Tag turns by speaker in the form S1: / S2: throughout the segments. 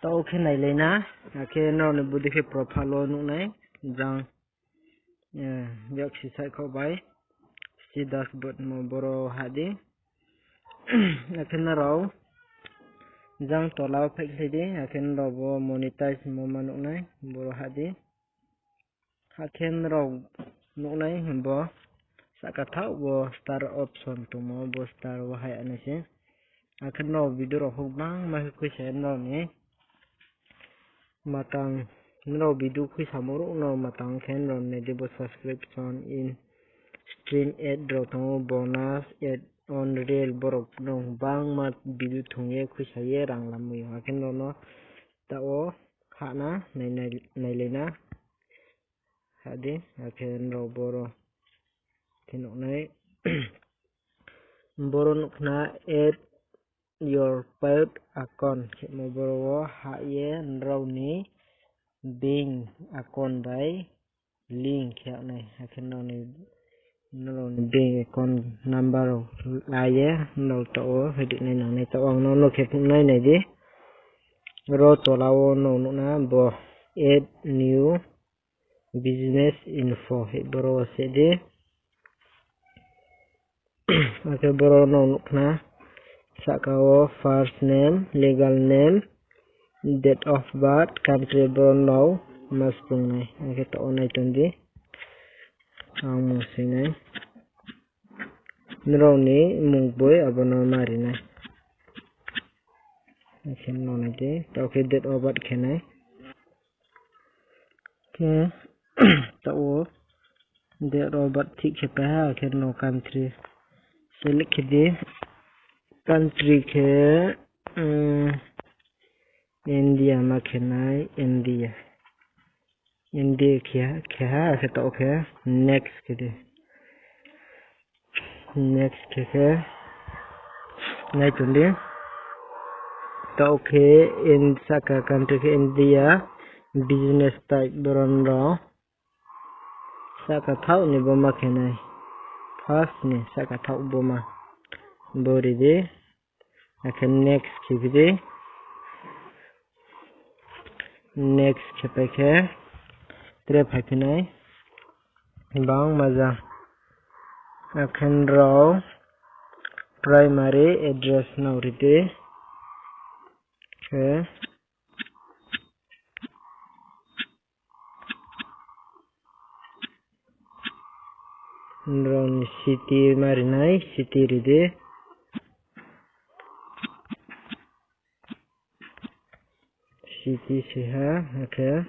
S1: tao khi này lấy na khi nó này budi khi profile nụ này rằng việc si sai khâu bay si dashboard mo boro hadi khi nó rau rằng tolao phek lấy đi khi nó rau monetize mo mà nụ này boro hadi khi nó rau nụ này bo sakathau bo star option tu mo bo star wa hai anase khi nó video ro hok bang ma khu se no ni matang no video khu samoro no matang khen ron ne debo subscription in stream ad ro to bonus ad on real borok nong bang mat video thunge khu saye rang lamui ha khen no ta o khana nei lena hadi khen ro boro khen nei boro nukna ad your payout account mo boro ha ye nro ni bing account by link ya này akhir ni no bing account number la ye no to hidik nei nang nei to ang no khep nei nei di ro to lawo no na bo add new business info he boro se di akhir boro no na Sakawo first name, legal name, date of birth, country born now, mas pung này, cái tổ này tuần đi, ang mung sinh này, nô ní mung bôi ở bên ngoài này, xem nó này đi, tao cái date of birth cái này, cái tao date of birth thích cái pa cái nó country, select cái đi. Country ke India makenai India kia ke to ke next ke next ke nai tun di to ke in saka country ke India business type boron ro saka thau ni bo makenai first ni saka thau bo ma body di akan next kibidi next kepeke trap hakinai bang maza akan raw primary address now ridi ke raw city marinai city ridi city siha okay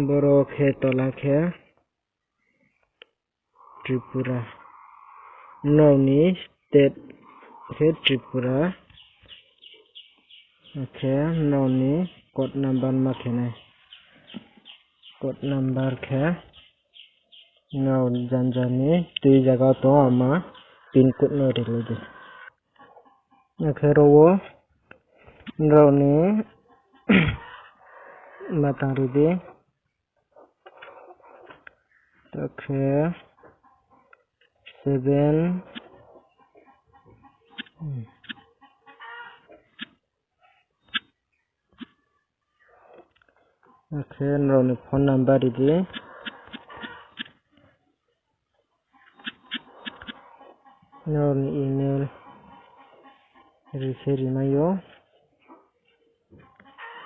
S1: boro ke tola ke Tripura noni state ke Tripura okay noni code number makene code number ke no janjani tui jaga to ama pin code no relege okay rowo Roni matari di okay 7 okay Roni phone number di Roni email referee mayo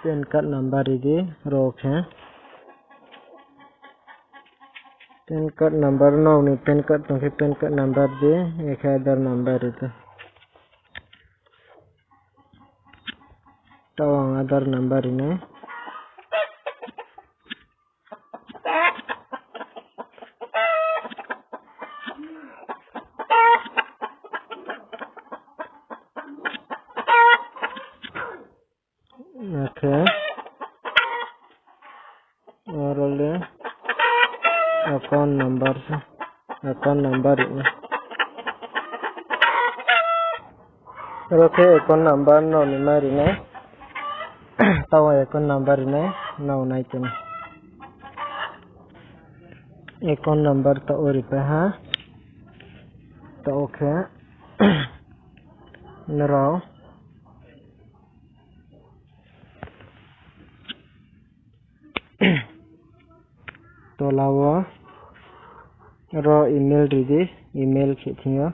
S1: PAN card number ini rok है PAN card number no ni PAN card तो के PAN card number दे एक आधार number itu तो आधार number ini okay और ले account number ini okay account number no ni mari ne tahu account number ini no naik ni account number to ori pe ha to okay nero tolawo ro email ridi email khithiyo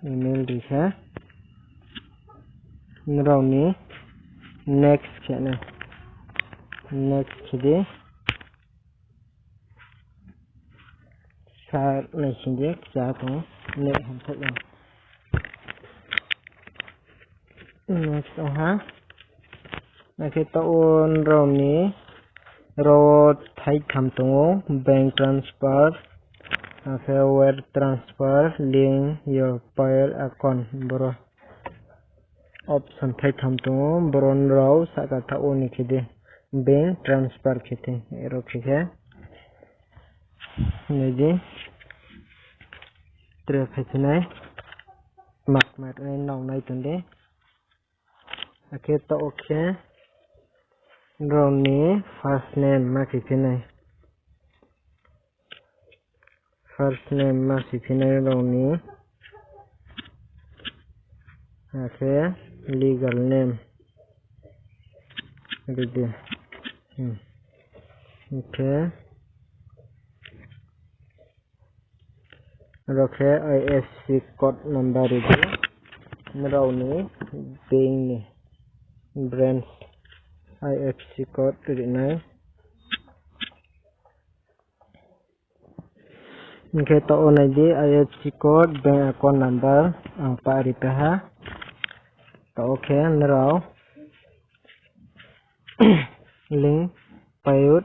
S1: email rikha nroni next khene next khidi sa này xin biết giá có nệ hình thức này next ha này cái tao rồi ní rồi thay tham tung bank transfer cái wire transfer link your payroll account bro option thay tham tung bron rau sa ka tao ní khi đi bank transfer khi thì rồi khi cái này đi tre phải này mặc mặt này nòng này tuần đấy okay to okay rồi ní first name mà khi này first name mà khi này rồi ní okay legal name ready okay rồi IFC code number ready rồi ní pin này brand IFC code ready này okay to này đi IFC code bank account number ang pari ha to okay rồi link payout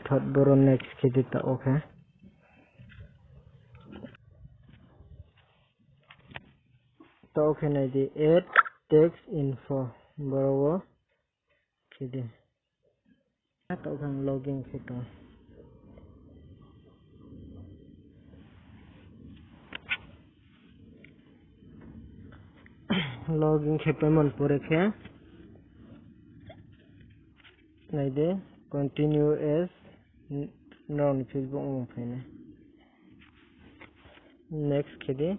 S1: third boro next khi đi to okay to okay này đi add text info boro khi đi to khang login khi to login khi payment pore khe này đi continue as non Facebook mong phải này next khi đi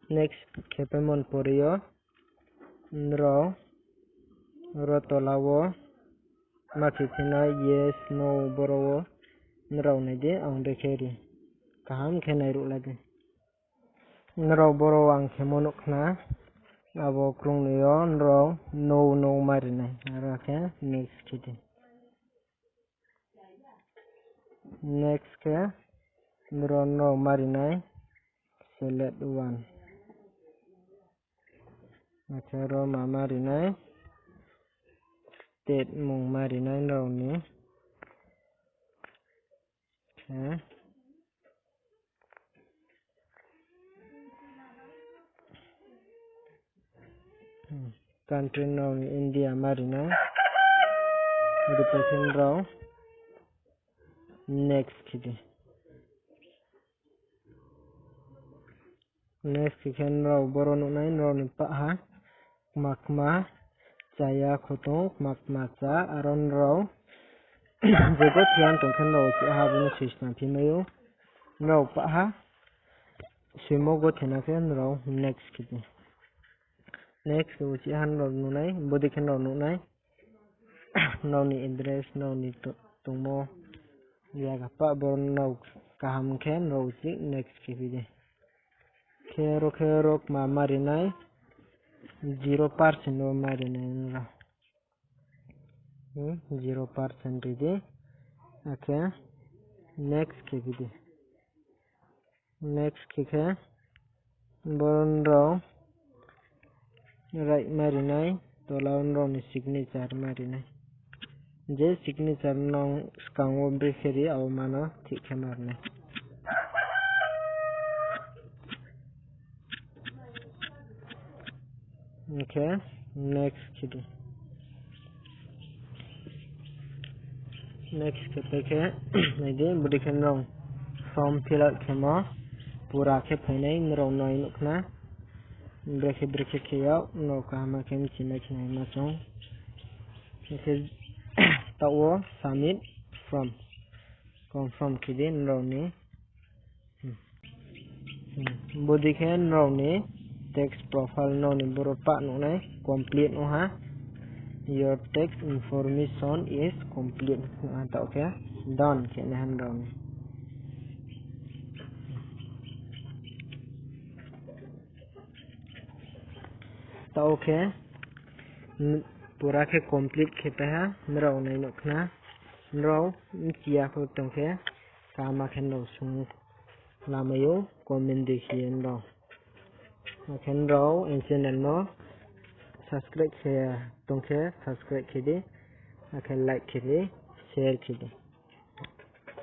S1: next khi payment pore yo ro tolawo makithina yes no borowo nrau này đi ang dekhe ri kaham khe nai ru lagi nrau boro ang khe monok na abo krung niyo nrau no mari nai ara khe next kidi next khe nrau no mari nai select one okay ro ma mari nai state mong mari nai nrau ni okay country now India marina represent raw next kidi next khen raw boro no nai raw ni pa ha makma chaya khoto makma cha aron raw jego thian tong khen raw chi ha bu system thi mayo raw pa ha simo go thena khen raw next kidi next wo chi han raw nu nai body khen raw nu nai no ni address no ni tungmo ya ga pa bor no kaham khen raw chi next kidi khero ma mari nai 0% no mari nai ra 0% ready okay next kidi next kike boron raw right mari nai tolawn raw ni signature mari nai je signature nong skango brikeri aw mano thik khamar nai okay next kidi next kepeke naide budi khen rong form fill out khema pura khe phainai rong noi nukna breke kheyau no ka ma khem chinai ma chong ke tawo submit from confirm kidi rong ni budi khen rong ni text profile no ni boro pak no nai complete no ha. Your text information is complete. Tak okay. Done ke ni han done. Tak okay. Pura ke complete kita ha. Merau nai no kena. Merau chia ko tong ke. Kama kan no sung. Lamayo comment dikhian do. Kan rau in channel no. Subscribe ke tong ke subscribe ke di. Akan like ke di. Share ke di.